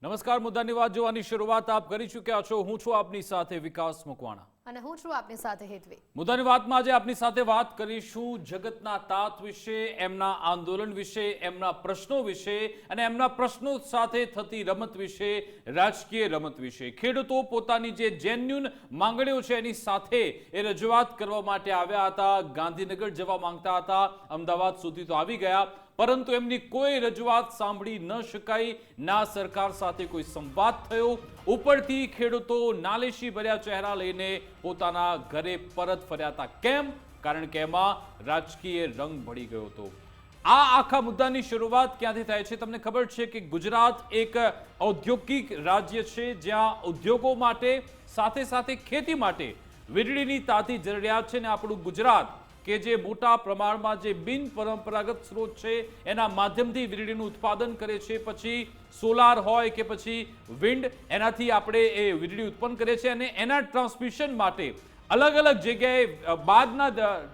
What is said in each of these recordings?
નમસ્કાર, મુદ્દાની વાત જોવાની શરૂઆત આપ કરી ચૂક્યા છો। હું છું આપની સાથે વિકાસ મકવાણા અને હું છું આપની સાથે હેતવી। મુદ્દાની વાતમાં આજે આપની સાથે વાત કરીશું જગતના તાત વિશે, એમના આંદોલન વિશે, એમના પ્રશ્નો વિશે અને એમના પ્રશ્નો સાથે થતી રમત વિશે, રાજકીય રમત વિશે। ખેડૂતો પોતાની જે જેન્યુન માંગણીઓ છે એની સાથે એ રજૂઆત કરવા માટે આવ્યા હતા। ગાંધીનગર જવા માંગતા હતા, અમદાવાદ સુધી તો આવી ગયા, પરંતુ એમની કોઈ રજૂઆત સાંભળી ન શકાઈ, ના સરકાર સાથે કોઈ સંવાદ થયો। ઉપરથી ખેડૂતો નાલેશી ભર્યા ચહેરા લઈને પોતાના ઘરે પરત ફર્યા હતા। કેમ? કારણ કે એમાં રાજકીય રંગ ભળી ગયો હતો। આ આખા મુદ્દાની શરૂઆત ક્યાંથી થાય છે તમને ખબર છે કે ગુજરાત એક ઔદ્યોગિક રાજ્ય છે, જ્યાં ઉદ્યોગો માટે સાથે સાથે ખેતી માટે વીજળીની તાતી જરૂરિયાત છે ને આપણું ગુજરાત કે જે મોટા પ્રમાણમાં જે બિન પરંપરાગત સ્ત્રોત છે એના માધ્યમથી વીજળીનું ઉત્પાદન કરે છે, પછી સોલાર હોય કે પછી વિન્ડ, એનાથી આપણે એ વીજળી ઉત્પન્ન કરે છે અને એના ટ્રાન્સમિશન માટે અલગ અલગ જગ્યાએ બહારના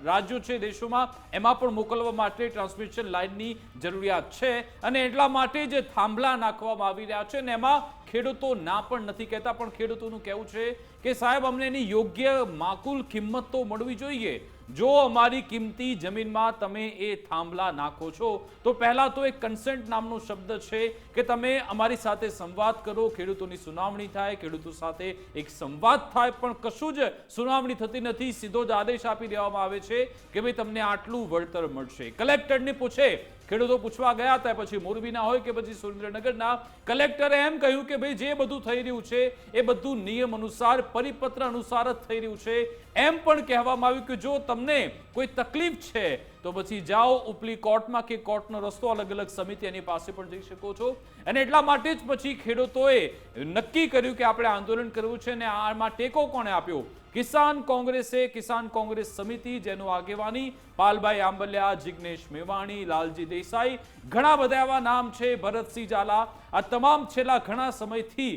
રાજ્યો છે, દેશોમાં, એમાં પણ મોકલવા માટે ટ્રાન્સમિશન લાઇનની જરૂરિયાત છે અને એટલા માટે જે થાંભલા નાખવામાં આવી રહ્યા છે ને એમાં ખેડૂતો ના પણ નથી કહેતા, પણ ખેડૂતોનું કહેવું છે કે સાહેબ અમને એની યોગ્ય માકુલ કિંમત તો મળવી જોઈએ। જો અમારી કિંમતી જમીનમાં તમે એ થાંભલા નાખો છો તો પહેલા તો એક કન્સેન્ટ નામનો શબ્દ છે કે તમે અમારી સાથે સંવાદ કરો, ખેડૂતોની સુનાવણી થાય, ખેડૂતો સાથે એક સંવાદ થાય, પણ કશું જ સુનાવણી થતી નથી। સીધો જ આદેશ આપી દેવામાં આવે છે કે ભાઈ તમને આટલું વળતર મળશે। કલેક્ટરને પૂછે, ખેડૂતો પૂછવા ગયા હતા, પછી મોરબીના હોય કે પછી સુરેન્દ્રનગરના, કલેક્ટરે એમ કહ્યું કે ભાઈ જે બધું થઈ રહ્યું છે એ બધું નિયમ અનુસાર, પરિપત્ર અનુસાર જ થઈ રહ્યું છે। એમ પણ કહેવામાં આવ્યું કે જો તમને કોઈ તકલીફ છે તો પછી જાઓ ઉપલી કોર્ટમાં કે કોર્ટનો રસ્તો અલગ અલગ સમિતિ એની પાસે પણ જઈ શકો છો। અને એટલા માટે જ પછી ખેડૂતોએ નક્કી કર્યું કે આપણે આંદોલન કરવું છે ને આમાં ટેકો કોણે આપ્યો? કિસાન કોંગ્રેસે, કિસાન કોંગ્રેસ સમિતિ, જેનું આગેવાની પાલભાઈ આંબલિયા, જિગ્નેશ મેવાણી, લાલજી દેસાઈ, ઘણા બધા એવા નામ છે, ભરતસિંહ ઝાલા, આ તમામ છેલ્લા ઘણા સમયથી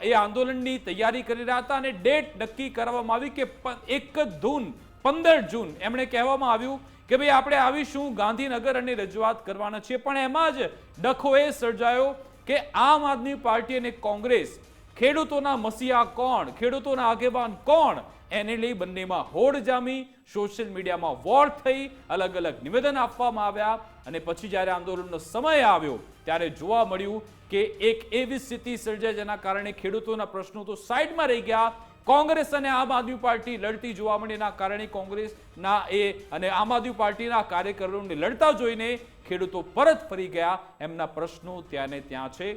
એ આંદોલનની તૈયારી કરી રહ્યા હતા અને ડેટ નક્કી કરવામાં આવી કે 15 જૂન એમણે કહેવામાં આવ્યું કે ભાઈ આપણે આવીશું ગાંધીનગર અને રજૂઆત કરવાના છીએ। પણ એમાં જ ડખો એ સર્જાયો કે આમ આદમી પાર્ટી અને કોંગ્રેસ, ખેડૂતોના મસીહા કોણ, ખેડૂતોના આગેવાન કોણ, એને લઈ બંનેમાં હોડ જામી, સોશિયલ મીડિયામાં વોર થઈ, અલગ અલગ નિવેદન આપવામાં આવ્યા અને પછી જ્યારે આંદોલનનો સમય આવ્યો ત્યારે જોવા મળ્યું કે એક એવી સ્થિતિ સર્જાઈ જેના કારણે ખેડૂતોના પ્રશ્નો તો સાઈડમાં રહી ગયા। કોંગ્રેસ અને આમ આદમી પાર્ટી લડતી જોવા મળી, એના કારણે કોંગ્રેસના અને આમ આદમી પાર્ટીના કાર્યકરોને લડતા જોઈને ખેડૂતો પરત ફરી ગયા। એમના પ્રશ્નો ત્યાં ને ત્યાં છે।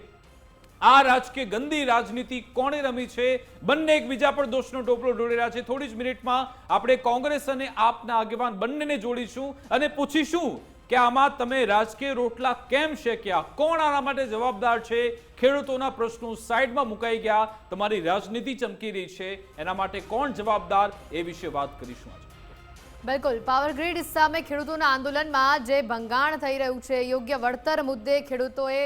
આ રાજકીય ગંદી રાજનીતિ કોણે રમી છે? બંને એકબીજા પર દોષનો ટોપલો ઢોળી રહ્યા છે। થોડી જ મિનિટમાં આપણે કોંગ્રેસ અને આપના આગેવાન બંનેને જોડીશું અને પૂછીશું કે આમાં તમે રાજકીય રોટલા કેમ શેક્યા? કોણ આના માટે જવાબદાર છે? ખેડૂતોના પ્રશ્નો સાઈડમાં મુકાઈ ગયા, તમારી રાજનીતિ ચમકી રહી છે, એના માટે કોણ જવાબદાર? એ વિશે વાત કરીશું આજે। બિલકુલ, પાવર ગ્રીડ સામે ખેડૂતોના આંદોલનમાં જે ભંગાણ થઈ રહ્યું છે, યોગ્ય વળતર મુદ્દે ખેડૂતોએ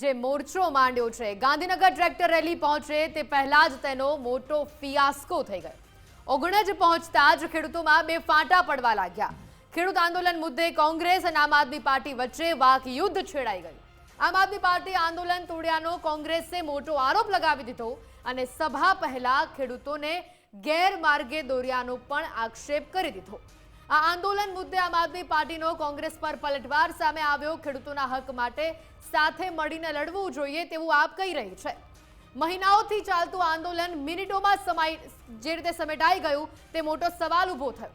જે મોરચો માંડ્યો છે, ગાંધીનગર ટ્રેક્ટર રેલી પહોંચે તે પહેલા જ તેનો મોટો ફિયાસ્કો થઈ ગયો। ઓગણજ પહોંચતા જ ખેડૂતોમાં બે ફાંટા પડવા લાગ્યા। ખેડૂત આંદોલન મુદ્દે કોંગ્રેસ અને આમ આદમી પાર્ટી વચ્ચે વાક યુદ્ધ છેડાઈ ગયું। આમ આદમી પાર્ટી આંદોલન તોડ્યાનો કોંગ્રેસે મોટો આરોપ લગાવી દીધો અને સભા પહેલા ખેડૂતોને ગેરમાર્ગે દોર્યાનો પણ આક્ષેપ કરી દીધો। આ આંદોલન મુદ્દે આમ આદમી પાર્ટીનો કોંગ્રેસ પર પલટવાર સામે આવ્યો। ખેડૂતોના હક માટે સાથે મળીને લડવું જોઈએ તેવું આપ કહી રહી છે। મહિનાઓથી ચાલતું આંદોલન મિનિટોમાં જે રીતે સમેટાઈ ગયું તે મોટો સવાલ ઊભો થયો।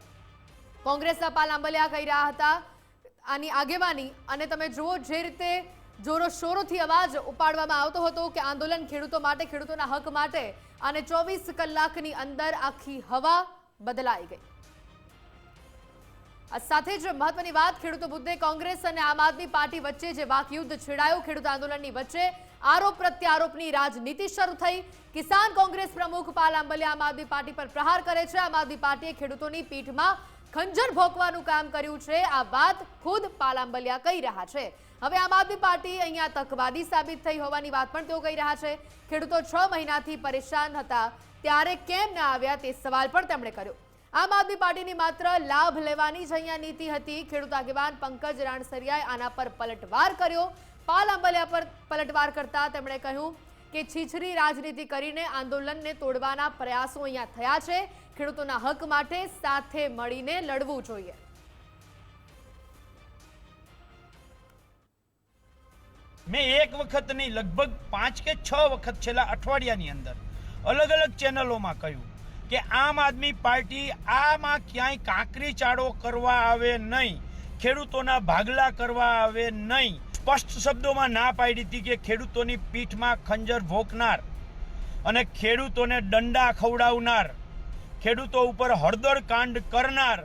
કોંગ્રેસના પાલ આંબલિયા કહી રહ્યા હતા આની આગેવાની, અને તમે જુઓ જે રીતે જોરો શોરોથી અવાજ ઉપાડવામાં આવતો હતો કે આંદોલન ખેડૂતો માટે, ખેડૂતોના હક માટે, અને 24 કલાકની અંદર આખી હવા બદલાઈ ગઈ। સાથે જ મહત્વની વાત, ખેડૂતો મુદ્દે કોંગ્રેસ અને આમ આદમી પાર્ટી વચ્ચે જે વાકયુદ્ધ છેડાયું, ખેડૂત આંદોલનની વચ્ચે આરોપ પ્રત્યારોપની રાજનીતિ શરૂ થઈ। કિસાન કોંગ્રેસ પ્રમુખ પાલ આંબલિયા આમ આદમી પાર્ટી પર પ્રહાર કરે છે। આમ આદમી પાર્ટીએ ખેડૂતોની પીઠમાં ખંજર ભોંકવાનું કામ કર્યું છે, આ વાત ખુદ પાલ આંબલિયા કહી રહ્યા છે। હવે આમ આદમી પાર્ટી અહીંયા તકવાદી સાબિત થઈ હોવાની વાત પણ તેઓ કહી રહ્યા છે। ખેડૂતો 6 મહિનાથી પરેશાન હતા ત્યારે કેમ ન આવ્યા તે સવાલ પણ તેમણે કર્યો। આમ આદમી પાર્ટીની માત્ર લાભ લેવાની જ અહીંયા નીતિ હતી। ખેડૂત આગેવાન પંકજ રાણસરિયાએ આના પર પલટવાર કર્યો। પાલ આંબલિયા પર પલટવાર કરતા તેમણે કહ્યું કે છીછરી રાજનીતિ કરીને આંદોલનને તોડવાના પ્રયાસો અહીંયા થયા છે. ખેડૂતોના હક માટે સાથે મળીને લડવું જોઈએ. મેં એક વખત નહીં, લગભગ 5 કે 6 વખત છેલ્લા અઠવાડિયાની અંદર અલગ અલગ ચેનલોમાં કહ્યું કે આમ આદમી પાર્ટી આમાં ક્યાંય કાંકરી ચાળો કરવા આવે નહીં, ખેડૂતોના ભાગલા કરવા આવે નહીં. સ્પષ્ટ શબ્દોમાં ના પાડી હતી કે ખેડૂતોની પીઠમાં ખંજર ભોંકનાર અને ખેડૂતોને દંડા ખવડાવનાર, ખેડૂતો ઉપર હળદર કાંડ કરનાર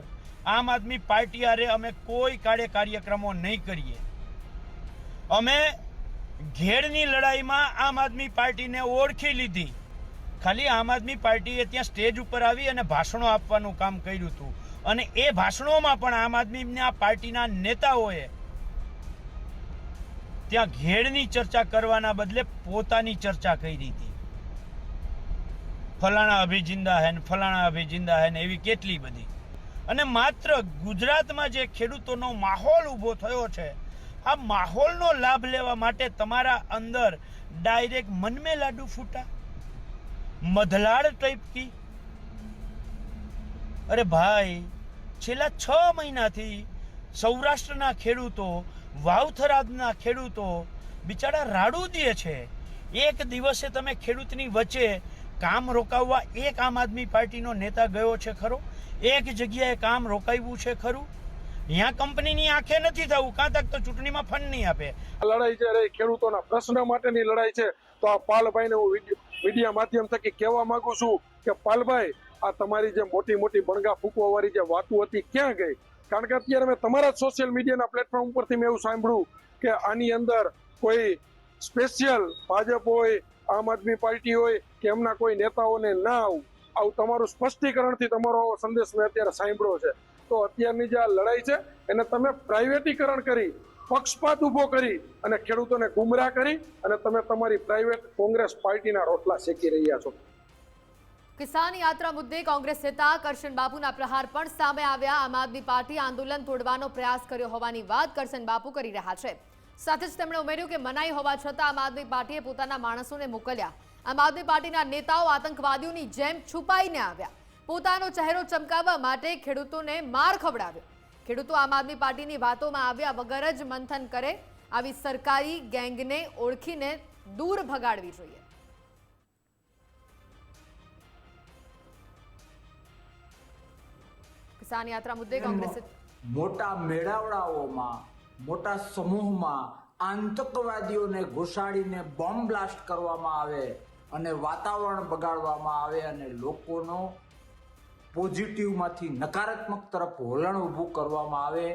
આમ આદમી પાર્ટી હારે અમે કોઈ કાર્યક્રમો નહીં કરીએ. અમે ઘેડની લડાઈમાં આમ આદમી પાર્ટીને ઓળખી લીધી. ખાલી આમ આદમી પાર્ટીએ ત્યાં સ્ટેજ ઉપર આવી અને ભાષણો આપવાનું કામ કર્યું હતું, અને એ ભાષણોમાં પણ આમ આદમી પાર્ટીના નેતાઓએ ત્યાં ઘેડની ચર્ચા કરવાના બદલે પોતાની ચર્ચા કરી હતી. ફલાણા અભી જિંદા હે ને ફલાણા અભી જિંદા હે ને એવી કેટલી બધી. અને માત્ર ગુજરાતમાં જે ખેડૂતોનો માહોલ ઊભો થયો છે, આ માહોલનો લાભ લેવા માટે તમારા અંદર ડાયરેક્ટ મન મેં લાડુ ફૂટા, મધલાડ ટાઈપ કી. અરે ભાઈ, છેલ્લા 6 મહિનાથી સૌરાષ્ટ્રના ખેડૂતો, વાવથરાદના ખેડૂતો બિચારા રાડું દે છે. એક દિવસે તમે ખેડૂતની વચ્ચે કામ રોકાવવા એક આમ આદમી પાર્ટીનો નેતા ગયો છે ખરો? એક જગ્યાએ કામ રોકાવ્યું છે ખરું? અહીંયા કંપનીની આંખે નથી થવું, કાં તક તો ચૂંટણીમાં ફંડ નહીં આપે. લડાઈ છે ખેડૂતોના પ્રશ્ન માટેની લડાઈ છે. તો આ પાલભાઈને હું મીડિયા માધ્યમ થકી કહેવા માંગુ છું કે પાલભાઈ, આ તમારી જે મોટી મોટી બણગા ફૂંકવા વાળી જે વાતો હતી ક્યાં ગઈ? કારણ કે અત્યારે મેં તમારા જ સોશિયલ મીડિયાના પ્લેટફોર્મ ઉપરથી મેં એવું સાંભળ્યું કે આની અંદર કોઈ સ્પેશિયલ ભાજપ હોય, આમ આદમી પાર્ટી હોય કે એમના કોઈ નેતાઓને ના આવું તમારું સ્પષ્ટીકરણથી તમારો સંદેશ મેં અત્યારે સાંભળ્યો છે. તો અત્યારની જે આ લડાઈ છે એને તમે પ્રાઇવેટીકરણ કરી, પક્ષપાત ઉભો કરી અને ખેડૂતોને ગુમરાહ કરી અને તમે તમારી પ્રાઇવેટ કોંગ્રેસ પાર્ટીના રોટલા શેકી રહ્યા છો. કિસાન યાત્રા મુદ્દે કોંગ્રેસ નેતા કરશન બાપુના પ્રહાર પણ સામે આવ્યા. આમ આદમી પાર્ટી આંદોલન તોડવાનો પ્રયાસ કર્યો હોવાની વાત કરશન બાપુ કરી રહ્યા છે. સાથે જ તેમણે ઉમેર્યું કે મનાઈ હોવા છતાં આમ આદમી પાર્ટીએ પોતાના માણસોને મોકલ્યા. આમ આદમી પાર્ટીના નેતાઓ આતંકવાદીઓની જેમ છુપાઈને આવ્યા. પોતાનો ચહેરો ચમકાવવા માટે ખેડૂતોને માર ખવડાવ્યો. ખેડૂતો આમ આદમી પાર્ટીની વાતોમાં આવ્યા વગર જ મંથન કરે. આવી સરકારી ગેંગને ઓળખીને દૂર ભગાડવી જોઈએ. કિસાન યાત્રા મુદ્દે કોંગ્રેસે મોટા મેળાવડાઓમાં, મોટા સમૂહમાં આતંકવાદીઓને ઘુસાડીને બોમ્બ બ્લાસ્ટ કરવામાં આવે અને વાતાવરણ બગાડવામાં આવે અને લોકોનો પોઝિટિવમાંથી નકારાત્મક તરફ વલણ ઊભું કરવામાં આવે,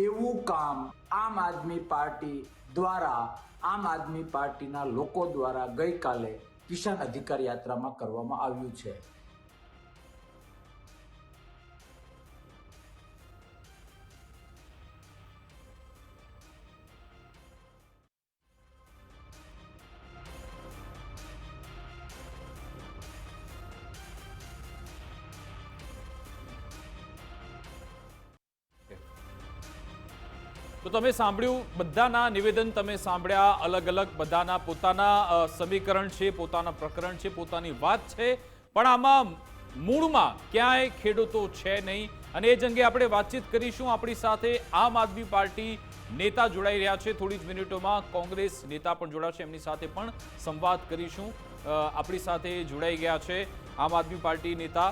એવું કામ આમ આદમી પાર્ટી દ્વારા, આમ આદમી પાર્ટીના લોકો દ્વારા ગઈકાલે કિસાન અધિકાર યાત્રામાં કરવામાં આવ્યું છે. તો તમે સાંભળ્યું, બધાના નિવેદન તમે સાંભળ્યા, અલગ અલગ બધાના પોતાના સમીકરણ છે, પોતાના પ્રકરણ છે, પોતાની વાત છે, પણ આમાં મૂળમાં ક્યાંય ખેડૂતો છે નહીં. અને એ જ અંગે આપણે વાતચીત કરીશું. આપણી સાથે આમ આદમી પાર્ટી નેતા જોડાઈ રહ્યા છે. થોડી જ મિનિટોમાં કોંગ્રેસ નેતા પણ જોડાશે, એમની સાથે પણ સંવાદ કરીશું. આપણી સાથે જોડાઈ ગયા છે આમ આદમી પાર્ટી નેતા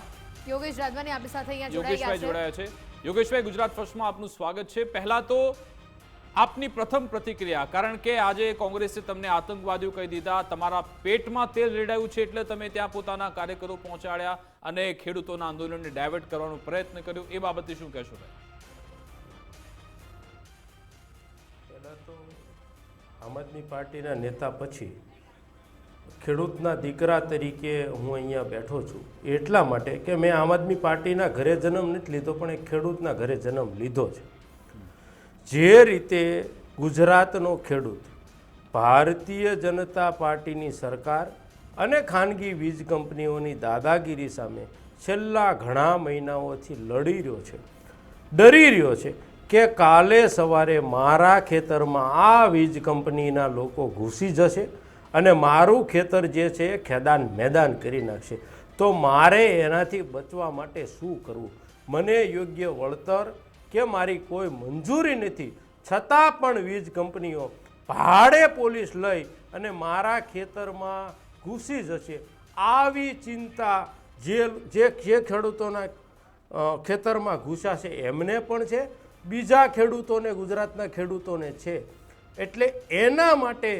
યોગેશ રાધવાની આપણી સાથે અહીંયા યોગેશભાઈ જોડાયા છે. યોગેશભાઈ, ગુજરાત ફર્સ્ટમાં આપનું સ્વાગત છે. પહેલા તો આપની પ્રથમ પ્રતિક્રિયા, કારણ કે આજે કોંગ્રેસે તમને આતંકવાદીઓ કહી દીધા, તમારા પેટમાં તેલ રેડાયું છે એટલે તમે ત્યાં પોતાના કાર્યકરો પહોંચાડ્યા અને ખેડૂતોના આંદોલનને ડાયવર્ટ કરવાનો પ્રયત્ન કર્યો, એ બાબતે શું કહેશો? પહેલાં તો આમ આદમી પાર્ટીના નેતા પછી ખેડૂતના દીકરા તરીકે હું અહીંયા બેઠો છું એટલા માટે કે મેં આમ આદમી પાર્ટીના ઘરે જન્મ નથી લીધો, પણ એક ખેડૂતના ઘરે જન્મ લીધો છે. જે રીતે ગુજરાતનો ખેડૂત ભારતીય જનતા પાર્ટીની સરકાર અને ખાનગી વીજ કંપનીઓની દાદાગીરી સામે છેલ્લા ઘણા મહિનાઓથી લડી રહ્યો છે, ડરી રહ્યો છે કે કાલે સવારે મારા ખેતરમાં આ વીજ કંપનીના લોકો ઘૂસી જશે અને મારું ખેતર જે છે એ ખેદાન મેદાન કરી નાખશે. તો મારે એનાથી બચવા માટે શું કરવું? મને યોગ્ય વળતર કે મારી કોઈ મંજૂરી નથી, છતાં પણ વીજ કંપનીઓ ભાડે પોલીસ લઈ અને મારા ખેતરમાં ઘૂસી જશે. આવી ચિંતા જે ખેડૂતોના ખેતરમાં ઘૂસાશે એમને પણ છે, બીજા ખેડૂતોને, ગુજરાતના ખેડૂતોને છે. એટલે એના માટે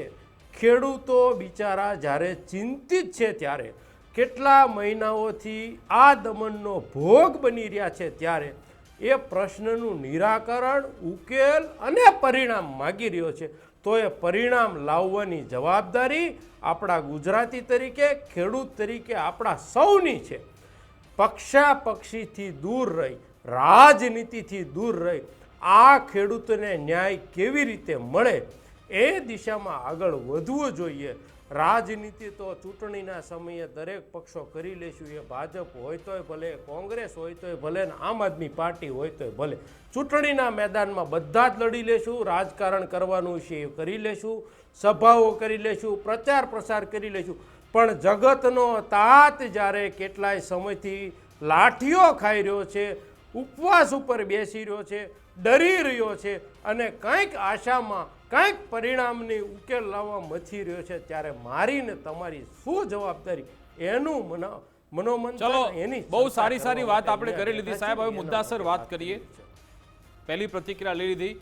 ખેડૂતો બિચારા જ્યારે ચિંતિત છે, ત્યારે કેટલા મહિનાઓથી આ દમનનો ભોગ બની રહ્યા છે, ત્યારે એ પ્રશ્નનું નિરાકરણ, ઉકેલ અને પરિણામ માગી રહ્યો છે. તો એ પરિણામ લાવવાની જવાબદારી આપણા ગુજરાતી તરીકે, ખેડૂત તરીકે આપણા સૌની છે. પક્ષાપક્ષીથી દૂર રહી, રાજનીતિથી દૂર રહી આ ખેડૂતોને ન્યાય કેવી રીતે મળે એ દિશામાં આગળ વધવું જોઈએ. રાજનીતિ તો ચૂંટણીના સમયે દરેક પક્ષો કરી લેશું, એ ભાજપ હોય તોય ભલે, કોંગ્રેસ હોય તોય ભલે, ને આમ આદમી પાર્ટી હોય તોય ભલે. ચૂંટણીના મેદાનમાં બધા જ લડી લેશું, રાજકારણ કરવાનું છે એ કરી લેશું, સભાઓ કરી લેશું, પ્રચાર પ્રસાર કરી લેશું. પણ જગતનો તાત જ્યારે કેટલાય સમયથી લાઠીઓ ખાઈ રહ્યો છે, ઉપવાસ ઉપર બેસી રહ્યો છે, ડરી રહ્યો છે અને કંઈક આશામાં કંઈક પરિણામની ઉકેલ લાવવા મથી રહ્યો છે, ત્યારે મારી ને તમારી શું જવાબદારી એનું મનોમન. ચલો, એની બહુ સારી વાત આપણે કરી લીધી સાહેબ. હવે મુદ્દાસર વાત કરીએ. પહેલી પ્રતિક્રિયા લઈ લીધી.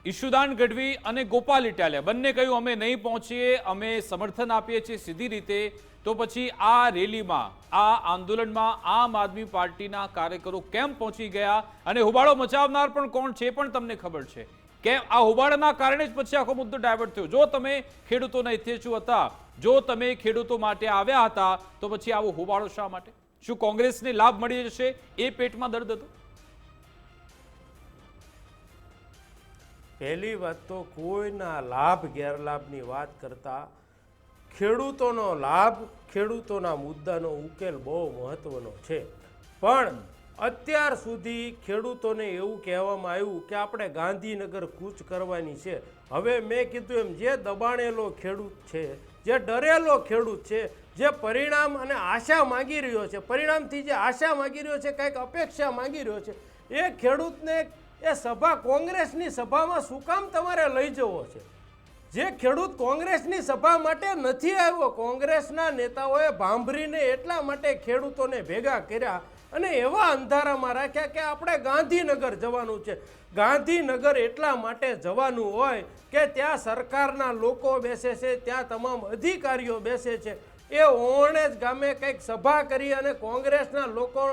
ઈશુદાન ગઢવી અને ગોપાલ ઇટાલિયા બંને કહ્યું અમે નહીં પહોંચીએ, અમે સમર્થન આપીએ છીએ સીધી રીતે. તો પછી આ રેલીમાં, આ આંદોલનમાં આમ આદમી પાર્ટીના કાર્યકરો કેમ પહોંચી ગયા અને હોબાળો મચાવનાર પણ કોણ છે પણ તમને ખબર છે? કેમ આ હોબાળાના કારણે જ પછી આખો મુદ્દો ડાયવર્ટ થયો? જો તમે ખેડૂતોના હિતેચ્છુ હતા, જો તમે ખેડૂતો માટે આવ્યા હતા, તો પછી આવો હોબાળો શા માટે? શું કોંગ્રેસને લાભ મળી જશે એ પેટમાં દર્દ હતું? પહેલી વાત તો કોઈના લાભ ગેરલાભની વાત કરતા ખેડૂતોનો લાભ, ખેડૂતોના મુદ્દાનો ઉકેલ બહુ મહત્વનો છે. પણ અત્યાર સુધી ખેડૂતોને એવું કહેવામાં આવ્યું કે આપણે ગાંધીનગર કૂચ કરવાની છે. હવે મેં કીધું એમ, જે દબાણેલો ખેડૂત છે, જે ડરેલો ખેડૂત છે, જે પરિણામ અને આશા માગી રહ્યો છે, પરિણામથી જે આશા માગી રહ્યો છે, કંઈક અપેક્ષા માગી રહ્યો છે, એ ખેડૂતને એ સભા, કોંગ્રેસની સભામાં શું કામ તમારે લઈ જવો છે? જે ખેડૂત કોંગ્રેસની સભા માટે નથી આવ્યો, કોંગ્રેસના નેતાઓએ ભાંભરીને એટલા માટે ખેડૂતોને ભેગા કર્યા અને એવા અંધારામાં રાખ્યા કે આપણે ગાંધીનગર જવાનું છે. ગાંધીનગર એટલા માટે જવાનું હોય કે ત્યાં સરકારના લોકો બેસે છે, ત્યાં તમામ અધિકારીઓ બેસે છે. એ ઓણેજ ગામે કંઈક સભા કરી અને કોંગ્રેસના લોકો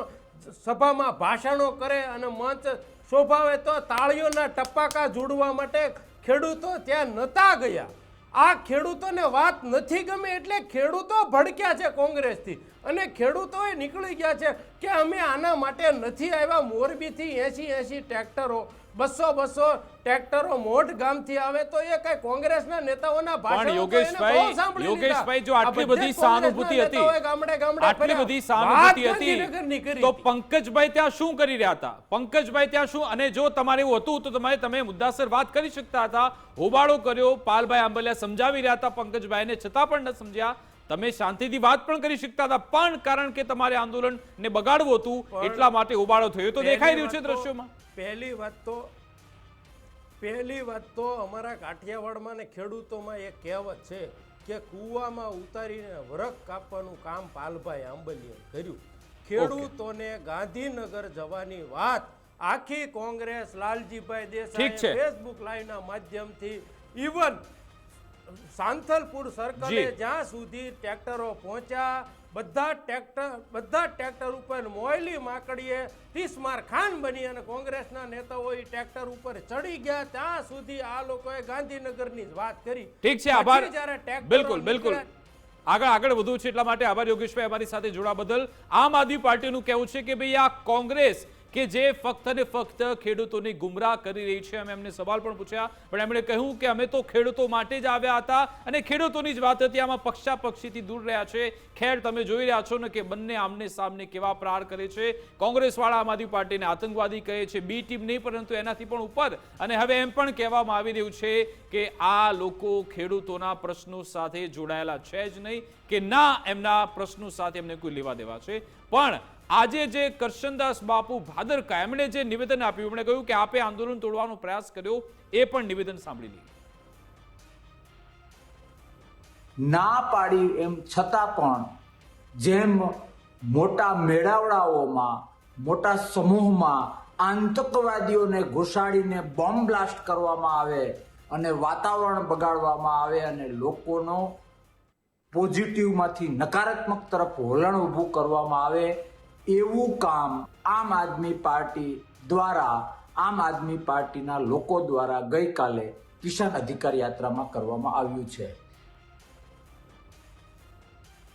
સભામાં ભાષણો કરે અને મંચ શોભાવે તો તાળીઓના ટપાકા જોડવા માટે ખેડૂતો ત્યાં નતા ગયા. આ ખેડૂતોને વાત નથી ગમે એટલે ખેડૂતો ભડક્યા છે કોંગ્રેસથી અને ખેડૂતોએ નીકળી ગયા છે કે અમે આના માટે નથી આવ્યા. મોરબીથી 80 ટ્રેક્ટરો, 200 ટ્રેક્ટરો મોઢ ગામથી આવે તો એ કઈ કોંગ્રેસના નેતાઓના ભાષણો યોગેશભાઈ, જો આટલી બધી સહાનુભૂતિ હતી, આટલી બધી સહાનુભૂતિ હતી, તો પંકજભાઈ ત્યાં શું કરી રહ્યા હતા? પંકજભાઈ ત્યાં શું? અને જો તમારે એવું હતું તો તમે મુદ્દાસર વાત કરી શકતા હતા. હોબાળો કર્યો, પાલભાઈ આંબલિયા સમજાવી રહ્યા હતા પંકજભાઈને, છતાં પણ ન સમજ્યા. તમે શાંતિથી વાત પણ કરી શકતા હતા, પણ કારણ કે તમારે આંદોલનને બગાડવું હતું એટલા માટે હોબાળો થયો. તો દેખાઈ રહ્યું છે દ્રશ્યોમાં. પહેલી વાત તો અમારા કાઠિયાવાડમાં ને ખેડૂતોમાં એક કહેવત છે કે કૂવામાં ઉતારીને વરખ કાપવાનું કામ પાલભાઈ આંબલિયાએ કર્યું. ખેડૂતોને ગાંધીનગર જવાની વાત આખી કોંગ્રેસ, લાલજીભાઈ દેસાઈ ફેસબુક લાઈવના માધ્યમથી, ઇવન સાંથલપુર સર્કલે જ્યાં સુધી ટ્રેક્ટરો પહોંચ્યા, બધા ટ્રેક્ટર ઉપર મોયલી માકડીએ 30 માર ખાન બની અને કોંગ્રેસના નેતાઓ એ ટ્રેક્ટર ઉપર ચડી ગયા, ત્યાં સુધી આ લોકોએ ગાંધીનગરની જ વાત કરી. ઠીક છે, આભાર. બિલકુલ આગળ વધુ છે એટલા માટે આભાર યોગેશભાઈ અમારી સાથે જોડા બદલ. આમ આદમી પાર્ટીનું કહેવું છે કે ભાઈ આ કોંગ્રેસ કે જે ફક્ત ને ફક્ત ખેડૂતોને ગુમરાહ કરી રહી છે. અમે એમને સવાલ પણ પૂછ્યા, પણ એમણે કહ્યું કે અમે તો ખેડૂતો માટે જ આવ્યા હતા અને ખેડૂતોની જ વાત હતી. આમાં પક્ષાપક્ષીથી દૂર રહ્યા છે. ખેર તમે જોઈ રહ્યા છો ને કે બંને આમને સામને કેવા પ્રહાર કરે છે. કોંગ્રેસવાળા આમ આદમી પાર્ટીને આતંકવાદી કહે છે, બી ટીમ નહીં પરંતુ એનાથી પણ ઉપર. અને હવે એમ પણ કહેવામાં આવી રહ્યું છે કે આ લોકો ખેડૂતોના પ્રશ્નો સાથે જોડાયેલા છે જ નહીં, કે ના એમના પ્રશ્નો સાથે એમને કોઈ લેવા દેવા છે. પણ આજે જે કરશનદાસ બાપુ ભાદરકા એમણે જે નિવેદન આપ્યું, એમણે કહ્યું કે આપે આંદોલન તોડવાનો પ્રયાસ કર્યો, એ પણ નિવેદન સાંભળી લઈએ. ના પાડી એમ છતાં પણ જેમ મોટા મેળાવડાઓમાં મોટા સમૂહમાં આતંકવાદીઓને ઘુસાડીને બોમ્બ બ્લાસ્ટ કરવામાં આવે અને વાતાવરણ બગાડવામાં આવે અને લોકોનો પોઝિટિવમાંથી નકારાત્મક તરફ વલણ ઊભું કરવામાં આવે, એવું કામ આમ આદમી પાર્ટી દ્વારા, આમ આદમી પાર્ટીના લોકો દ્વારા ગઈકાલે કિસાન અધિકાર યાત્રામાં કરવામાં આવ્યું છે.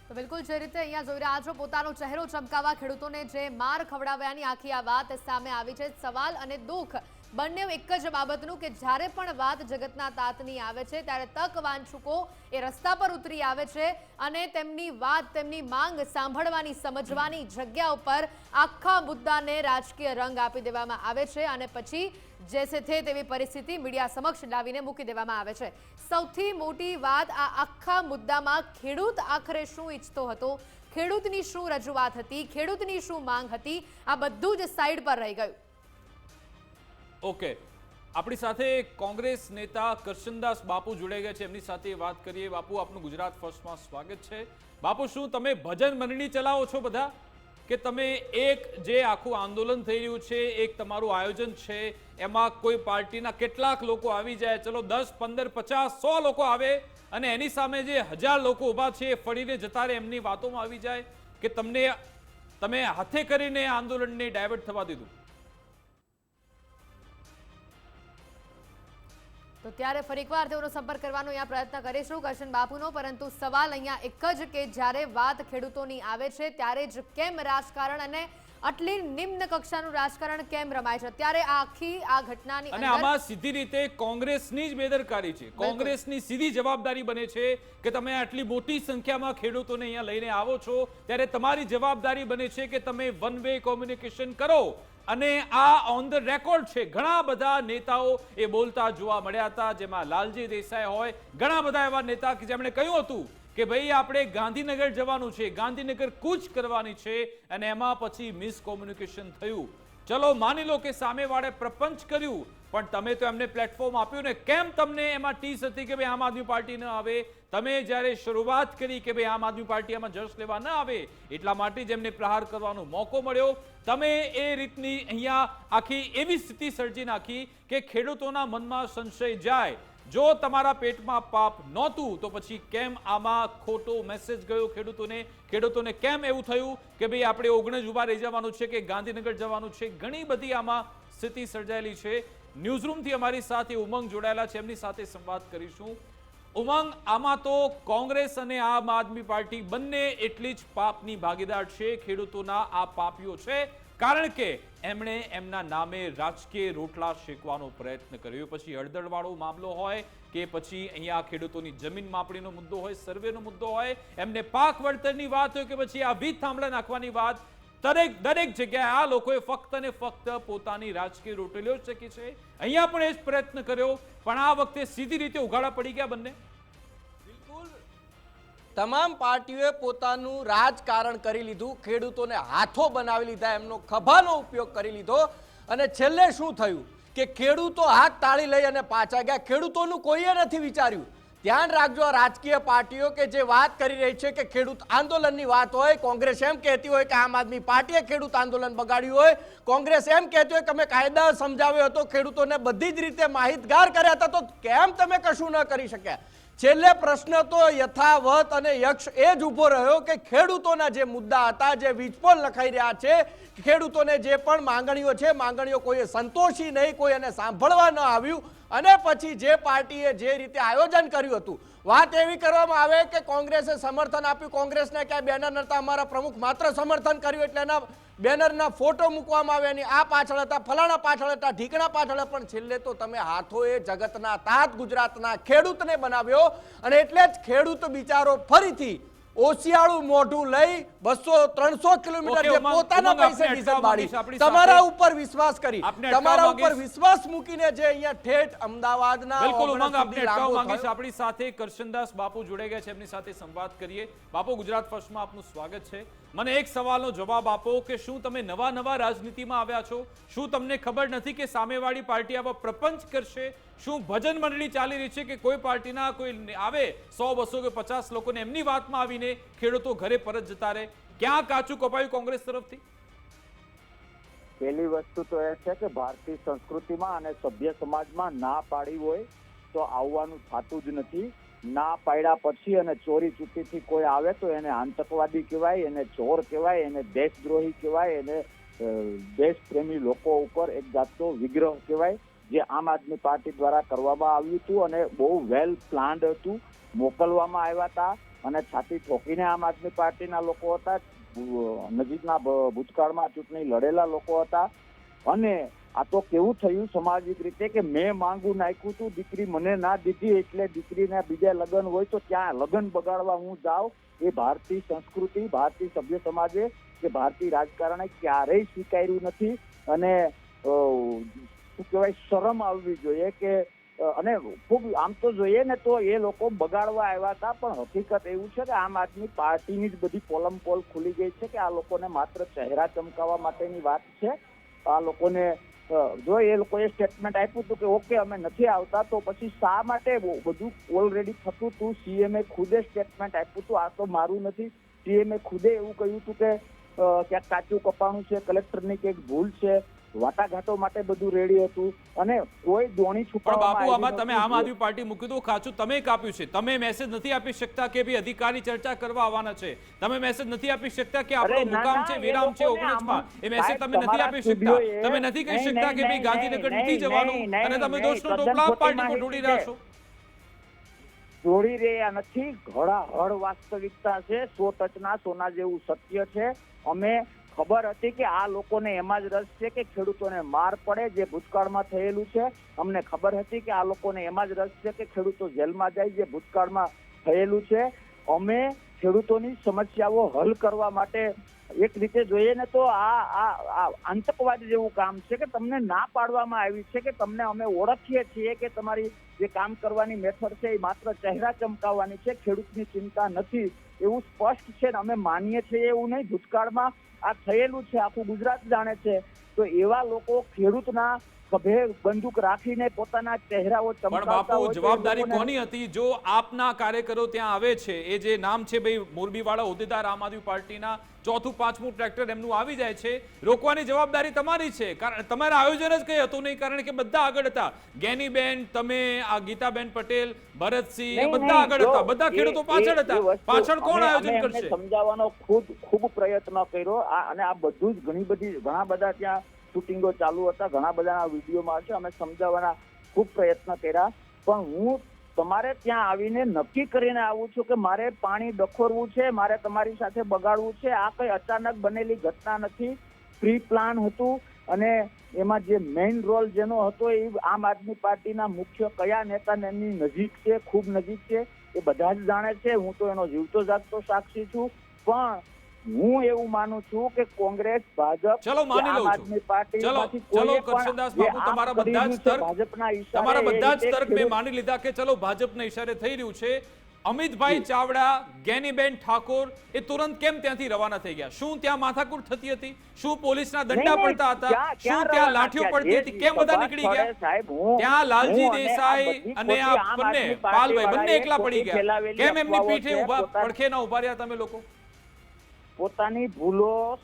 તો બિલકુલ જે રીતે અહીંયા જોઈ રહ્યા છો, પોતાનો ચહેરો ચમકાવવા ખેડૂતોને જે માર ખવડાવ્યાની આખી આ વાત સામે આવી છે. સવાલ અને દુઃખ બંને એક જ બાબતનું કે જ્યારે પણ વાત જગતના તાતની આવે છે ત્યારે તક વાંચુકો એ રસ્તા પર ઉતરી આવે છે અને તેમની વાત, તેમની માંગ સાંભળવાની, સમજવાની જગ્યા ઉપર આખા મુદ્દાને રાજકીય રંગ આપી દેવામાં આવે છે અને પછી જેસે થે તેવી પરિસ્થિતિ મીડિયા સમક્ષ લાવીને મૂકી દેવામાં આવે છે. સૌથી મોટી વાત આ આખા મુદ્દામાં ખેડૂત આખરે શું ઈચ્છતો હતો, ખેડૂતની શું રજૂઆત હતી, ખેડૂતની શું માંગ હતી, આ બધું જ સાઈડ પર રહી ગયું. ઓકે, આપણી સાથે કોંગ્રેસ નેતા કરશનદાસ બાપુ જોડાઈ ગયા છે, એમની સાથે વાત કરીએ. બાપુ, આપનું ગુજરાત ફર્સ્ટમાં સ્વાગત છે. બાપુ, શું તમે ભજન મંડળી ચલાવો છો બધા, કે તમે એક જે આખું આંદોલન થઈ રહ્યું છે, એક તમારું આયોજન છે, એમાં કોઈ પાર્ટીના કેટલાક લોકો આવી જાય, ચલો 10, 15, 50, 100 લોકો આવે અને એની સામે જે 1000 લોકો ઊભા છે એ ફળીને જતા રહે, એમની વાતોમાં આવી જાય, કે તમે હાથે કરીને આંદોલનને ડાયવર્ટ થવા દીધું? તો ત્યારે ફરી એકવાર તેઓનો સંપર્ક કરવાનો અહીંયા પ્રયત્ન કરીશું કરશન બાપુનો, પરંતુ સવાલ અહીંયા એક જ કે જ્યારે વાત ખેડૂતોની આવે છે ત્યારે જ કેમ રાજકારણ અને આટલી નિમ્ન કક્ષાનું રાજકારણ કેમ રમાય છે? ત્યારે આખી આ ઘટનાની અને આમાં સીધી રીતે કોંગ્રેસની જ બેદરકારી છે, કોંગ્રેસની સીધી જવાબદારી બને છે કે તમે આટલી મોટી સંખ્યામાં ખેડૂતોને અહીંયા લઈને આવો છો ત્યારે તમારી જવાબદારી બને છે કે તમે વન વે કોમ્યુનિકેશન કરો. અને આ ઓન ધ રેકોર્ડ છે. ઘણા બધા નેતાઓ એ બોલતા જોવા મળ્યા હતા, જેમાં લાલજી દેસાઈ હોય, ઘણા બધા એવા નેતા કે જેમણે કહ્યું હતું કે ભાઈ આપણે ગાંધીનગર જવાનું છે, ગાંધીનગર કૂચ કરવાની છે, અને એમાં પછી મિસકોમ્યુનિકેશન થયું. ચલો માની લો કે સામેવાળે પ્રપંચ કર્યું, પણ તમે તો એમને પ્લેટફોર્મ આપ્યું ને. કેમ તમને એમાં ટીસ હતી કે ભાઈ આમ આદમી પાર્ટી ન આવે? તમે જ્યારે શરૂઆત કરી કે ભાઈ આમ આદમી પાર્ટી આમાં જશ લેવા ન આવે, એટલા માટે જ એમને પ્રહાર કરવાનો મોકો મળ્યો. તમે એ રીતની અહીંયા આખી એવી સ્થિતિ સર્જી નાખી કે ખેડૂતોના મનમાં સંશય જાય. જો તમારા પેટમાં પાપ નહોતું તો પછી કેમ આમાં ખોટો મેસેજ ગયો ખેડૂતોને? ખેડૂતોને કેમ એવું થયું કે ભાઈ આપણે ઓગણ જ ઉભા રહી જવાનું છે કે ગાંધીનગર જવાનું છે? ઘણી બધી આમાં સ્થિતિ સર્જાયેલી છે. ન્યૂઝરૂમથી અમારી સાથે ઉમંગ જોડાયેલા છે, એમની સાથે સંવાદ કરીશું. ઉમંગ, આમાં તો કોંગ્રેસ અને આમ આદમી પાર્ટી બંને એટલી જ પાપની ભાગીદાર છે. ખેડૂતોના આ પાપીઓ છે, કારણ કે એમણે એમના નામે રાજકીય રોટલા શેકવાનો પ્રયત્ન કર્યો. પછી હળદળવાળો મામલો હોય કે પછી અહીંયા ખેડૂતોની જમીન માપણીનો મુદ્દો હોય, સર્વેનો મુદ્દો હોય, એમને પાક વળતરની વાત હોય કે પછી આ વીજ થાંભલા નાખવાની વાત, દરેક જગ્યાએ આ લોકોએ ફક્ત ને ફક્ત પોતાની રાજકીય રોટલીઓ જ શેકી છે. અહીંયા પણ એ જ પ્રયત્ન કર્યો, પણ આ વખતે સીધી રીતે ઉઘાડા પડી ગયા બંને. તમામ પાર્ટીઓએ પોતાનું રાજકારણ કરી લીધું, ખેડૂતોને હાથો બનાવી લીધા, એમનો ખભાનો ઉપયોગ કરી લીધો, અને છેલ્લે શું થયું કે ખેડૂતો હાથ તાળી લઈ અને પાછા ગયા. ખેડૂતોનું કોઈએ નથી વિચાર્યું. ધ્યાન રાખજો, રાજકીય પાર્ટીઓ કે જે વાત કરી રહી છે કે ખેડૂત આંદોલનની વાત હોય, કોંગ્રેસ એમ કહેતી હોય કે આમ આદમી પાર્ટીએ ખેડૂત આંદોલન બગાડ્યું હોય, કોંગ્રેસ એમ કહેતી હોય કે અમે કાયદા સમજાવ્યો હતો, ખેડૂતોને બધી જ રીતે માહિતગાર કર્યા હતા, તો કેમ તમે કશું ન કરી શક્યા? છેલ્લે પ્રશ્ન તો યથાવત અને યક્ષ એ જ ઉભો રહ્યો કે ખેડૂતોના જે મુદ્દા હતા, જે વીજપોલ લખાઈ રહ્યા છે, ખેડૂતોને જે પણ માંગણીઓ છે, માંગણીઓ કોઈએ સંતોષી નહીં, કોઈ એને સાંભળવા ન આવ્યું, અને પછી જે પાર્ટીએ જે રીતે આયોજન કર્યું હતું, વાત એવી કરવામાં આવે કે કોંગ્રેસે સમર્થન આપ્યું, કોંગ્રેસને ક્યાંય બેનર નતા, અમારા પ્રમુખ માત્ર સમર્થન કર્યું એટલે એના બેનરના ફોટો મૂકવામાં આવે, એની આ પાછળ હતા, ફલાણા પાછળ હતા, ઢીકણા પાછળ, પણ છેલ્લે તો તમે હાથોએ જગતના તાત ગુજરાતના ખેડૂતને બનાવ્યો. અને એટલે જ ખેડૂત બિચારો ફરીથી ઓશિયાળું મોઢું લઈ 200-300 કિલોમીટર જે પોતાના પૈસે ડીઝલ બાળી તમારા ઉપર વિશ્વાસ કરી, તમારા ઉપર વિશ્વાસ મૂકીને જે અહીંયા ઠેઠ અમદાવાદના બિલકુલ ઉમંગ ઓગણસ આપને સુધી અટકાવવા લાંબો માંગીશ. થયો. આપણી સાથે કરશનદાસ બાપુ જોડાઈ ગયા છે, એમની સાથે સંવાદ કરીએ. બાપુ, ગુજરાત ફર્સ્ટમાં આપનું સ્વાગત છે. મને એક સવાલનો જવાબ આપો કે શું તમે નવા રાજનીતિમાં આવ્યા છો? શું તમને ખબર નથી કે સામેવાળી પાર્ટી આવા પ્રપંચ કરશે? શું ભજન મંડળી ચાલી રહી છે કે કોઈ પાર્ટીના કોઈ આવે 100, 200 કે 50 લોકોને એમની વાતમાં આવીને ખેડૂતો ઘરે પરત જતા રહે? ક્યાં કાચું કપાયું કોંગ્રેસ તરફથી? પહેલી વસ્તુ તો એ છે કે ભારતીય સંસ્કૃતિમાં અને સભ્ય સમાજમાં ના પાડી હોય તો આવવાનું થતું જ નથી. ના પાડ્યા પછી અને ચોરી ચૂતીથી કોઈ આવે તો એને આતંકવાદી કહેવાય, એને ચોર કહેવાય, એને દેશદ્રોહી કહેવાય, એને દેશપ્રેમી લોકો ઉપર એક જાતનો વિગ્રહ કહેવાય, જે આમ આદમી પાર્ટી દ્વારા કરવામાં આવ્યું હતું અને બહુ વેલ પ્લાન્ડ હતું. મોકલવામાં આવ્યા હતા અને છાતી ઠોકીને આમ આદમી પાર્ટીના લોકો હતા, નજીકના ભૂતકાળમાં ચૂંટણી લડેલા લોકો હતા. અને આ તો કેવું થયું સામાજિક રીતે કે મેં માંગુ નાખ્યું હતું, દીકરી મને ના દીધી એટલે દીકરીને બીજા લગ્ન હોય તો ત્યાં લગ્ન બગાડવા હું જાઉં. એ ભારતીય સંસ્કૃતિ, ભારતીય સભ્ય સમાજે કે ભારતીય રાજકારણે ક્યારેય સ્વીકાર્યું નથી. અને શું કહેવાય, શરમ આવવી જોઈએ કે અને ખૂબ આમ તો જોઈએ ને તો એ લોકો બગાડવા આવ્યા હતા, પણ હકીકત એવું છે કે આમ આદમી પાર્ટીની જ બધી પોલમ પોલ ખુલી ગઈ છે કે આ લોકોને માત્ર ચહેરા ચમકાવવા માટેની વાત છે. આ લોકોને જો એ લોકોએ સ્ટેટમેન્ટ આપ્યું હતું કે ઓકે અમે નથી આવતા, તો પછી શા માટે બધું ઓલરેડી થતું હતું? સીએમએ ખુદે સ્ટેટમેન્ટ આપ્યું હતું, આ તો મારું નથી. સીએમએ ખુદે એવું કહ્યું હતું કે ક્યાંક કાચું કપાણું છે, કલેક્ટરની કંઈક ભૂલ છે, વાટાઘાટો માટે બધું રેડી હતું અને કોઈ દોણી છુપાવવામાં બાપુ, આમાં તમે આમ આદમી પાર્ટી મૂક્યું તો કાચું તમે કાપ્યું છે. તમે મેસેજ નથી આપી શકતા કે ભાઈ અધિકારી ચર્ચા કરવા આવવાના છે? તમે મેસેજ નથી આપી શકતા કે આપણો મુકામ છે, વિરામ છે 19માં? એ મેસેજ તમે નથી આપી શકતા. તમે નથી કહી શકતા કે ભાઈ ગાંધીનગર નથી જવાનું અને તમે દોષનો ટોપલા પાર્ટી પર ઢોળી રહ્યા છો. જોડી રહ્યા નથી, ઘડાહળ વાસ્તવિકતા છે, 100 ટચના સોના જેવું સત્ય છે. અમે ખબર હતી કે આ લોકોને એમાં જ રસ છે કે ખેડૂતોને માર પડે, જે ભૂતકાળમાં થયેલું છે. અમને ખબર હતી કે આ લોકોને એમાં જ રસ છે કે ખેડૂતો જેલમાં જાય, જે ભૂતકાળમાં થયેલું છે. અમે ખેડૂતોની સમસ્યાઓ હલ કરવા માટે એક રીતે જોઈએ ને તો આ આતંકવાદ જેવું કામ છે કે તમને ના પાડવામાં આવી છે કે તમને અમે ઓળખીએ છીએ કે તમારી જે કામ કરવાની મેથડ છે એ માત્ર ચહેરા ચમકાવવાની છે, ખેડૂતની ચિંતા નથી, એવું સ્પષ્ટ છે. અમે માનીએ છીએ એવું નહીં, ભૂતકાળમાં આ થયેલું છે, આખું ગુજરાત જાણે છે. તો એવા લોકો ખેડૂતના ખભે બંદૂક રાખીને પોતાના ચહેરાઓ પણ બાપુ, જવાબદારી કોની હતી? જો આપના કાર્યકરો ત્યાં આવે છે, એ જે નામ છે ભાઈ મોરબીવાળા હોદ્દેદાર આમ આદમી પાર્ટીના 4થું 5મું ટ્રેક્ટર એમનું આવી જાય છે, રોકવાની જવાબદારી તમારી છે. કારણ તમારા આયોજન જ કઈ હતું નહીં, કારણ કે બધા આગળ હતા. ગેનીબેન, તમે, આ ગીતાબેન પટેલ, ભરતસિંહ, બધા આગળ હતા, બધા ખેડૂતો પાછળ હતા. પાછળ કોણ આયોજન કરશે? સમજાવવાનો ખૂબ પ્રયત્ન કર્યો અને આ બધું જ ઘણા બધા ત્યાં શૂટિંગો ચાલુ હતા, ઘણા બધાના વિડીયોમાં છે. અમે સમજાવવાના ખૂબ પ્રયત્ન કર્યા, પણ હું તમારે ત્યાં આવીને નક્કી કરીને આવું છું કે મારે પાણી ડખોરવું છે, મારે તમારી સાથે બગાડવું છે. આ કઈ અચાનક બનેલી ઘટના નથી, પ્રી પ્લાન હતું. અને એમાં જે મેઇન રોલ જેનો હતો એ આમ આદમી પાર્ટીના મુખ્ય કયા નેતાને એમની નજીક છે, ખૂબ નજીક છે, એ બધા જ જાણે છે. હું તો એનો જીવતો જાગતો સાક્ષી છું. પણ હું એવું માનું છું કે કોંગ્રેસ, ભાજપ, ચલો માની લઉં છું, ચલો કરશનદાસ બાપુ, તમારા બધા જ તર્ક મેં માની લીધા કે ચલો ભાજપના ઈશારે થઈ રહ્યું છે. અમિતભાઈ ચાવડા, ગેનીબેન ઠાકોર એ તુરંત કેમ ત્યાંથી રવાના થઈ ગયા? શું ત્યાં માથાકૂટ થતી હતી? શું પોલીસના દંડા પડતા હતા? શું ત્યાં લાઠીઓ પડતી હતી? કેમ બધા નીકળી ગયા? ત્યાં લાલજી દેસાઈ અને આ બંને પાલભાઈ બંને એકલા પડી ગયા. કેમ એમની પીઠે પડખે ના ઉભા રહ્યા તમે લોકો? પોતાની ભૂલો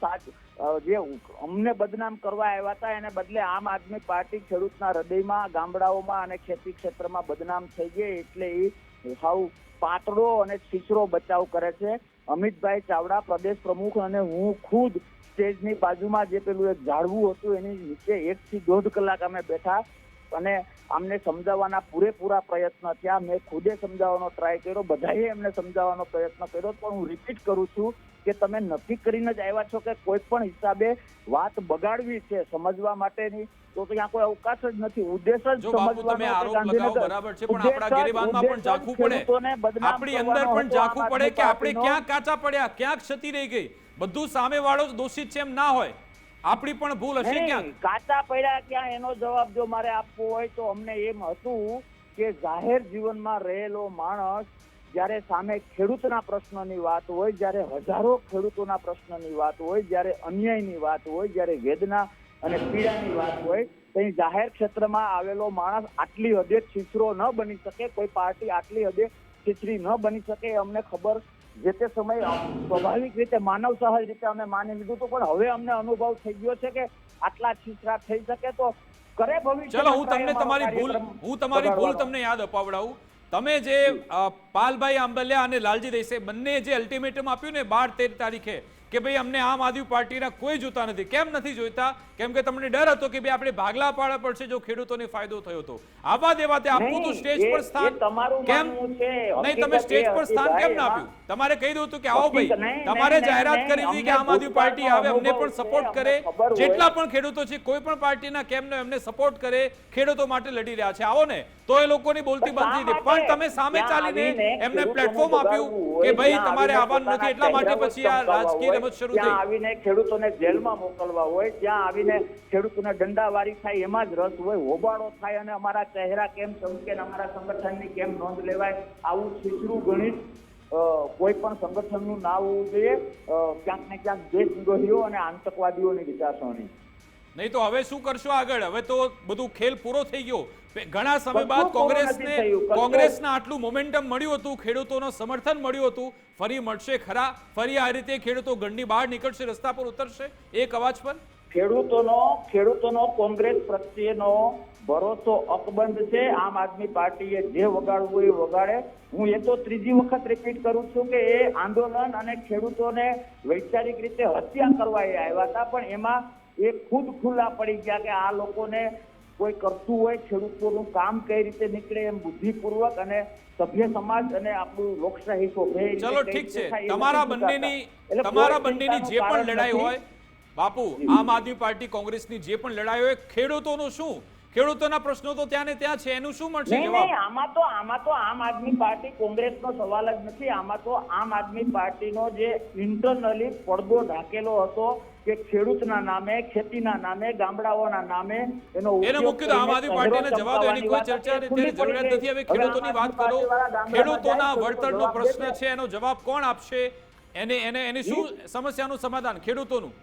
જે અમને બદનામ કરવા આવ્યા હતા એને બદલે આમ આદમી પાર્ટી ખેડૂતના હૃદયમાં, ગામડાઓમાં અને ખેતી ક્ષેત્રમાં બદનામ થઈ ગઈ, એટલે એ હાવ પાતળો અને છીછરો બચાવ કરે છે. અમિતભાઈ ચાવડા પ્રદેશ પ્રમુખ અને હું ખુદ સ્ટેજની બાજુમાં જે પેલું એક ઝાડવું હતું એની નીચે 1 થી 1.5 કલાક અમે બેઠા. અને અમને સમજાવવાના પૂરેપૂરા પ્રયત્ન થયા. મેં ખુદે સમજાવવાનો ટ્રાય કર્યો, બધાએ એમને સમજાવવાનો પ્રયત્ન કર્યો, પણ હું રિપીટ કરું છું કે તમે નક્કી કરીને જ આવ્યા છો કે કોઈ પણ હિસાબે વાત બગાડવી છે સમજવા માટેની, તો ત્યાં કોઈ અવકાશ જ નથી. ઉદ્દેશ જ જો બાપુ તમે આરોપ લગાવો બરાબર છે, પણ આપણા ગેરીબાનમાં પણ ઝાંખવું પડે, આપણી અંદર પણ ઝાંખવું પડે કે આપણે ક્યાં કાચા પડ્યા, ક્યાં ક્ષતિ રહી ગઈ. બધું સામેવાળો જ દોષિત છે એમ ના હોય, આપણી પણ ભૂલ હશે ક્યાં. કાચા પડ્યા ક્યાં એનો જવાબ જો મારે આપવો હોય તો અમને એમ હતું કે જાહેર જીવનમાં રહેલો માણસ જ્યારે સામે ખેડૂતના પ્રશ્નની વાત હોય, જ્યારે હજારો ખેડૂતોના પ્રશ્નની વાત હોય, જ્યારે અન્યાયની વાત હોય, જ્યારે વેદના અને પીડાની વાત હોય, તો જાહેર ક્ષેત્રમાં આવેલો માણસ આટલી હદે છીછરો ન બની શકે, કોઈ પાર્ટી આટલી હદે છીછરી ન બની શકે, અમને ખબર જે તે સમયે સ્વાભાવિક રીતે માનવ સહજ રીતે અમે માની લીધું હતું. પણ હવે અમને અનુભવ થઈ ગયો છે કે આટલા છીછરા થઈ શકે તો કરે ભવિષ્ય. ચલો હું તમારી ભૂલ તમને યાદ અપાવડાવું. તમે જે પાલભાઈ આંબલિયા અને લાલજી દેસાઈ બંને જે અલ્ટિમેટમ આપ્યું ને 12-13 તારીખે કે ભાઈ અમને આમ આદમી પાર્ટીના કોઈ જોતા નથી. કેમ નથી જોઈતા? કેમ કે તમને ડર હતો કે ભાઈ આપણે ભાગલા પાડવા પડશે જો ખેડૂતોને ફાયદો થયો તો. આવા દેવા તે આપવું તો સ્ટેજ પર સ્થાન કેમ નહીં? તમે સ્ટેજ પર સ્થાન કેમ ના આપ્યું? તમારે કહી દઉં હતું કે આવો ભાઈ, તમારે જાહેરાત કરી હતી કે આમ આદમી પાર્ટી આવે, અમને પણ સપોર્ટ કરે, જેટલા પણ ખેડૂતો છે કોઈ પણ પાર્ટીના કેમ ન એમને સપોર્ટ કરે, ખેડૂતો માટે લડી રહ્યા છે, આવો ને તો એ લોકોની બોલતી બંધ થઈ. પણ તમે સામે ચાલીને એમને પ્લેટફોર્મ આપ્યું કે ભાઈ તમારે આવવાનું નથી, એટલા માટે પછી આ રાજકીય રમત શરૂ થઈ. આવીને ખેડૂતોને જેલમાં મોકલવા હોય, ત્યાં આવીને ખેડૂતોને દંડાવારી થાય એમાં જ રસ હોય, હોબાળો થાય અને અમારા ચહેરા કેમ ચમકે, અમારા સંગઠનની કેમ નોંધ લેવાય, આવું છીછરું ગણિત કોઈ પણ સંગઠનનું ના હોવું જોઈએ. ક્યાંક ને ક્યાંક દેશદ્રોહીઓ અને આતંકવાદીઓની વિચારસરણી. નહીં તો હવે શું કરશો આગળ? હવે તો બધું ખેલ પૂરો થઈ ગયો. ઘણા સમય બાદ કોંગ્રેસના આટલું મોમેન્ટમ મળ્યું હતું, ખેડૂતોનું સમર્થન મળ્યું હતું, ફરી મળશે ખરા? ફરી આ રીતે ખેડૂતો ગઢની બહાર નીકળશે, રસ્તા પર ઉતરશે એક અવાજ પર? ખેડૂતોનો કોંગ્રેસ પ્રત્યેનો ભરોસો અકબંધ છે. આમ આદમી પાર્ટીએ જે વગાડવું એ વગાડે. હું એ તો ત્રીજી વખત રિપીટ કરું છું કે એ આંદોલન અને ખેડૂતોને વૈચારિક રીતે હત્યા કરવા એ આવ્યા હતા, પણ એમાં એ ખુદ ખુલ્લા પડી ગયા કે આ લોકોને કોઈ કરતું હોય ખેડૂતોનું કામ કઈ રીતે નીકળે એમ બુદ્ધિપૂર્વક અને સભ્ય સમાજ અને આપણું લોકશાહી શોભે. ચલો ઠીક છે, તમારા બંનેની જે પણ લડાઈ હોય બાપુ, આમ આદમી પાર્ટી કોંગ્રેસની જે પણ લડાઈ હોય, ખેડૂતોનું શું? ખેડૂતોના પ્રશ્નો તો ત્યાં ને ત્યાં છે, એનું શું મળશે જવાબ? આમાં તો આમ આદમી પાર્ટી કોંગ્રેસનો સવાલ જ નથી. આમાં તો આમ આદમી પાર્ટીનો જે ઇન્ટરનલી પડદો ઢાકેલો હતો કે ખેડૂતના નામે, ખેતીના નામે, ગામડાઓના નામે એને મુખ્ય આમ આદમી પાર્ટીને જવાબ એની કોઈ ચર્ચા જરૂરિયાત નથી. હવે ખેડૂતોની વાત કરો, ખેડૂતોના વળતરનો પ્રશ્ન છે, એનો જવાબ કોણ આપશે? એને શું સમસ્યાનું સમાધાન ખેડૂતોનું?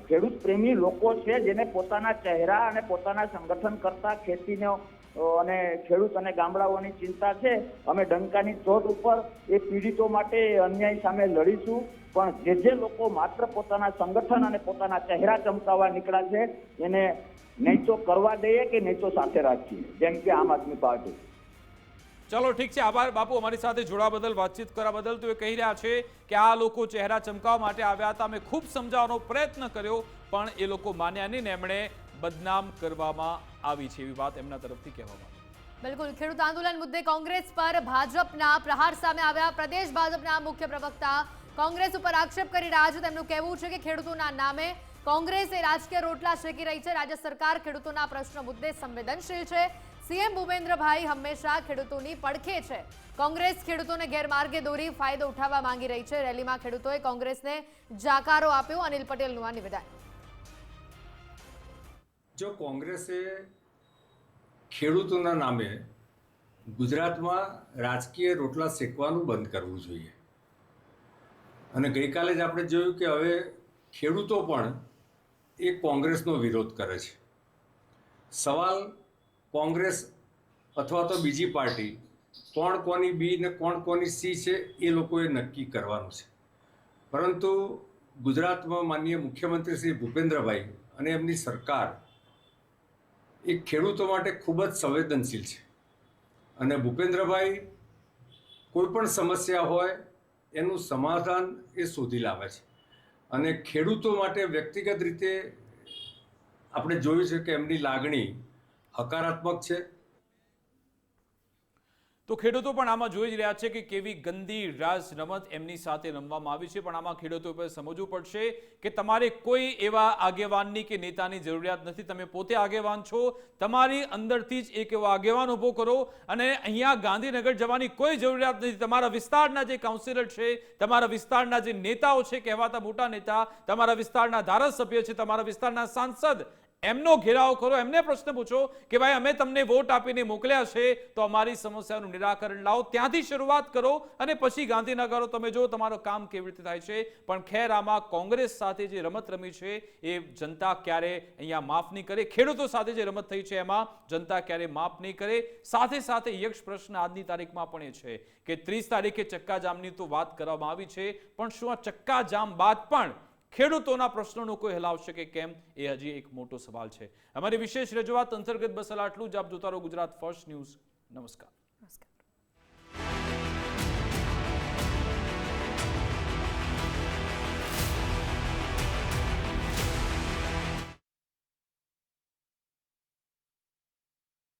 ખેડૂત પ્રેમી લોકો છે જેને પોતાના ચહેરા અને પોતાના સંગઠન કરતા ખેતીનો અને ખેડૂત અને ગામડાઓની ચિંતા છે. અમે ડંકાની ચોટ ઉપર એ પીડિતો માટે અન્યાય સામે લડીશું, પણ જે લોકો માત્ર પોતાના સંગઠન અને પોતાના ચહેરા ચમકાવવા નીકળ્યા છે એને નહીં તો કરવા દઈએ કે નહીં તો સાથે રાખીએ, જેમ કે આમ આદમી પાર્ટી. ચલો ઠીક છે, આભાર બાપુ અમારી સાથે જોડા બદલ, વાતચીત કરવા બદલ. તો એ કહી રહ્યા છે કે આ લોકો ચહેરા ચમકાવવા માટે આવ્યા હતા, અમે ખૂબ સમજાવવાનો પ્રયત્ન કર્યો પણ એ લોકો માન્યા નહીં ને એમણે બદનામ કરવામાં આવી છે, એવી વાત એમના તરફથી કહેવામાં આવી. બિલકુલ, ખેડૂત આંદોલન મુદ્દે કોંગ્રેસ પર ભાજપના પ્રહાર સામે આવ્યા. પ્રદેશ ભાજપના મુખ્ય પ્રવક્તા કોંગ્રેસ ઉપર આક્ષેપ કરી રહ્યા છે. તેમનું કહેવું છે કે ખેડૂતોના નામે કોંગ્રેસ એ રાજકીય રોટલા શેકી રહી છે. રાજ્ય સરકાર ખેડૂતોના પ્રશ્નો મુદ્દે સંવેદનશીલ છે. સીએમ ભૂપેન્દ્રભાઈ હંમેશા ખેડૂતોની પડખે છે. કોંગ્રેસ ખેડૂતોને ગેરમાર્ગે દોરી ફાયદો ઉઠાવવા માંગી રહી છે. રેલીમાં ખેડૂતોએ કોંગ્રેસને જાકારો આપ્યો. અનિલ પટેલનું આ નિવેદન. જો કોંગ્રેસે ખેડૂતોના નામે ગુજરાતમાં રાજકીય રોટલા શેકવાનું બંધ કરવું જોઈએ. અને ગઈકાલે જ આપણે જોયું કે હવે ખેડૂતો પણ એ કોંગ્રેસનો વિરોધ કરે છે. સવાલ કોંગ્રેસ અથવા તો બીજી પાર્ટી કોણ કોની બી ને કોણ કોની સી છે એ લોકોએ નક્કી કરવાનું છે. પરંતુ ગુજરાતમાં માનનીય મુખ્યમંત્રી શ્રી ભૂપેન્દ્રભાઈ અને એમની સરકાર એ ખેડૂતો માટે ખૂબ જ સંવેદનશીલ છે. અને ભૂપેન્દ્રભાઈ કોઈ પણ સમસ્યા હોય એનું સમાધાન એ શોધી લાવે છે. અને ખેડૂતો માટે વ્યક્તિગત રીતે આપણે જોયું છે કે એમની લાગણી હકારાત્મક છે. તો ખેડૂતો પણ આમાં જોઈ જ રહ્યા છે કે કેવી ગંદી રાજ રમત એમની સાથે રમવામાં આવી છે. પણ આમાં ખેડૂતો પર સમજવું પડશે કે તમારે કોઈ એવા આગેવાનની કે નેતાની જરૂરિયાત નથી. તમે પોતે આગેવાન છો. તમારી અંદરથી જ એક એવો આગેવાન ઊભો કરો. અને અહીંયા ગાંધીનગર જવાની કોઈ જરૂરિયાત નથી. તમારા વિસ્તારના જે કાઉન્સિલર છે, તમારા વિસ્તારના જે નેતાઓ છે, કહેવાતા મોટા નેતા, તમારા વિસ્તારના ધારાસભ્ય છે, તમારા વિસ્તારના સાંસદ, એમનો ઘેરાવ કરો. એમને પ્રશ્ન પૂછો કે ભાઈ અમે તમને વોટ આપીને મોકલ્યા છે તો અમારી સમસ્યાનું નિરાકરણ લાવો. ત્યાંથી શરૂઆત કરો અને પછી ગાંધીનગર તમે જો તમારું કામ કેવી રીતે થાય છે. પણ ખેર આમાં કોંગ્રેસ સાથે જે રમત રમી છે એ જનતા ક્યારે અહીંયા માફ નહીં કરે. ખેડૂતો સાથે જે રમત થઈ છે એમાં જનતા ક્યારે માફ નહીં કરે. સાથે સાથે યક્ષ પ્રશ્ન આજની તારીખમાં પણ એ છે કે 30 તારીખે ચક્કાજામની તો વાત કરવામાં આવી છે, પણ શું આ ચક્કાજામ બાદ પણ ખેડૂતોના પ્રશ્નોનો કોઈ હલાવશે કે કેમ, એ હજી એક મોટો સવાલ છે. અમારી વિશેષ રજૂઆત અંતર્ગત બસ આટલું જ. આપ જોતા રહો ગુજરાત ફર્સ્ટ ન્યૂઝ. નમસ્કાર.